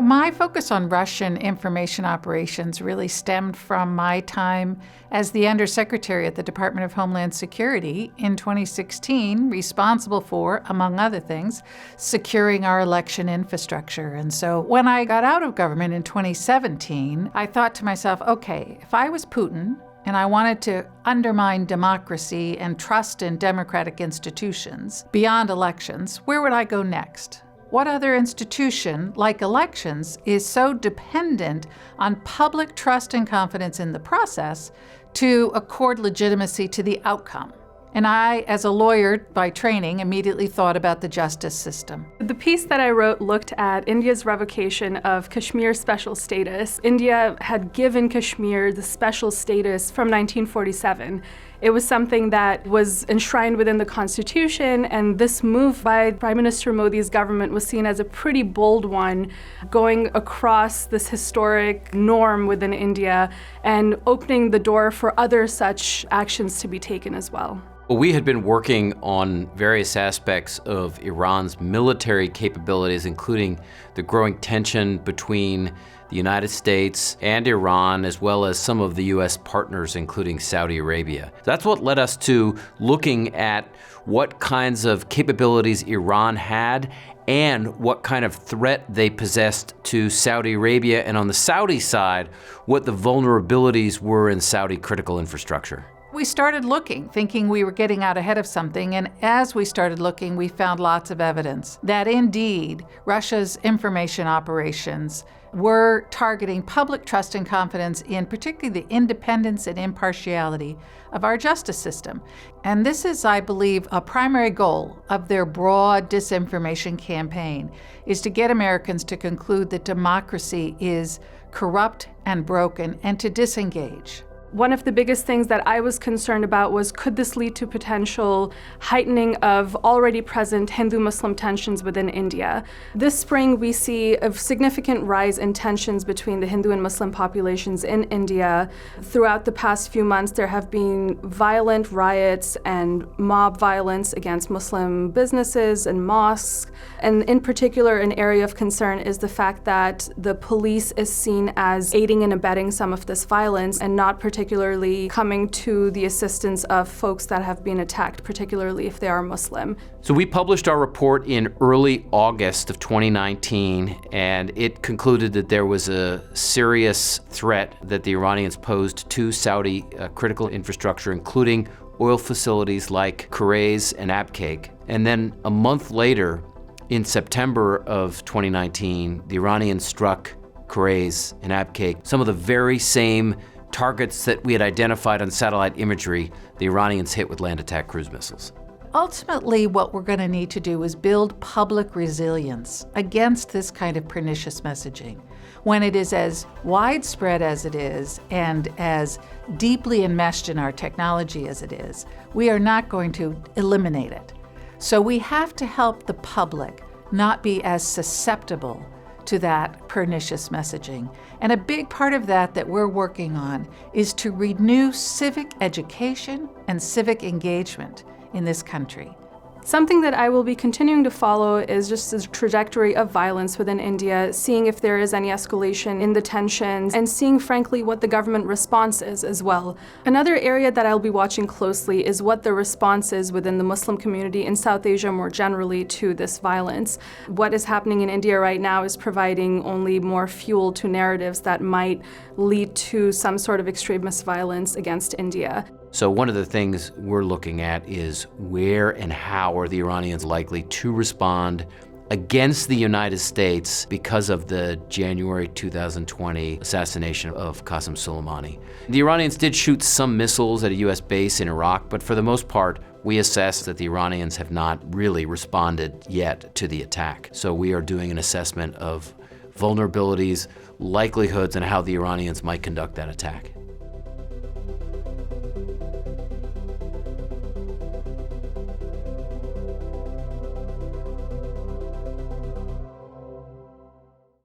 My focus on Russian information operations really stemmed from my time as the Undersecretary at the Department of Homeland Security in 2016, responsible for, among other things, securing our election infrastructure. And so when I got out of government in 2017, I thought to myself, okay, if I was Putin and I wanted to undermine democracy and trust in democratic institutions beyond elections, where would I go next? What other institution, like elections, is so dependent on public trust and confidence in the process to accord legitimacy to the outcome? And I, as a lawyer by training, immediately thought about the justice system. The piece that I wrote looked at India's revocation of Kashmir's special status. India had given Kashmir the special status from 1947. It was something that was enshrined within the Constitution, and this move by Prime Minister Modi's government was seen as a pretty bold one, going across this historic norm within India and opening the door for other such actions to be taken as well. Well, we had been working on various aspects of Iran's military capabilities, including the growing tension between the United States and Iran, as well as some of the U.S. partners, including Saudi Arabia. That's what led us to looking at what kinds of capabilities Iran had and what kind of threat they possessed to Saudi Arabia, and on the Saudi side, what the vulnerabilities were in Saudi critical infrastructure. We started looking, thinking we were getting out ahead of something, and as we started looking, we found lots of evidence that indeed Russia's information operations were targeting public trust and confidence in particularly the independence and impartiality of our justice system. And this is, I believe, a primary goal of their broad disinformation campaign, is to get Americans to conclude that democracy is corrupt and broken and to disengage. One of the biggest things that I was concerned about was, could this lead to potential heightening of already present Hindu-Muslim tensions within India? This spring, we see a significant rise in tensions between the Hindu and Muslim populations in India. Throughout the past few months, there have been violent riots and mob violence against Muslim businesses and mosques. And in particular, an area of concern is the fact that the police is seen as aiding and abetting some of this violence and not particularly coming to the assistance of folks that have been attacked, particularly if they are Muslim. So we published our report in early August of 2019, and it concluded that there was a serious threat that the Iranians posed to Saudi critical infrastructure, including oil facilities like Kurez and Abqaiq. And then a month later, in September of 2019, the Iranians struck Kurez and Abqaiq, some of the very same targets that we had identified on satellite imagery. The Iranians hit with land attack cruise missiles. Ultimately, what we're going to need to do is build public resilience against this kind of pernicious messaging. When it is as widespread as it is and as deeply enmeshed in our technology as it is, we are not going to eliminate it. So we have to help the public not be as susceptible to that pernicious messaging. And a big part of that we're working on is to renew civic education and civic engagement in this country. Something that I will be continuing to follow is just the trajectory of violence within India, seeing if there is any escalation in the tensions, and seeing, frankly, what the government response is as well. Another area that I'll be watching closely is what the response is within the Muslim community in South Asia more generally to this violence. What is happening in India right now is providing only more fuel to narratives that might lead to some sort of extremist violence against India. So one of the things we're looking at is where and how are the Iranians likely to respond against the United States because of the January 2020 assassination of Qasem Soleimani. The Iranians did shoot some missiles at a U.S. base in Iraq, but for the most part, we assess that the Iranians have not really responded yet to the attack. So we are doing an assessment of vulnerabilities, likelihoods, and how the Iranians might conduct that attack.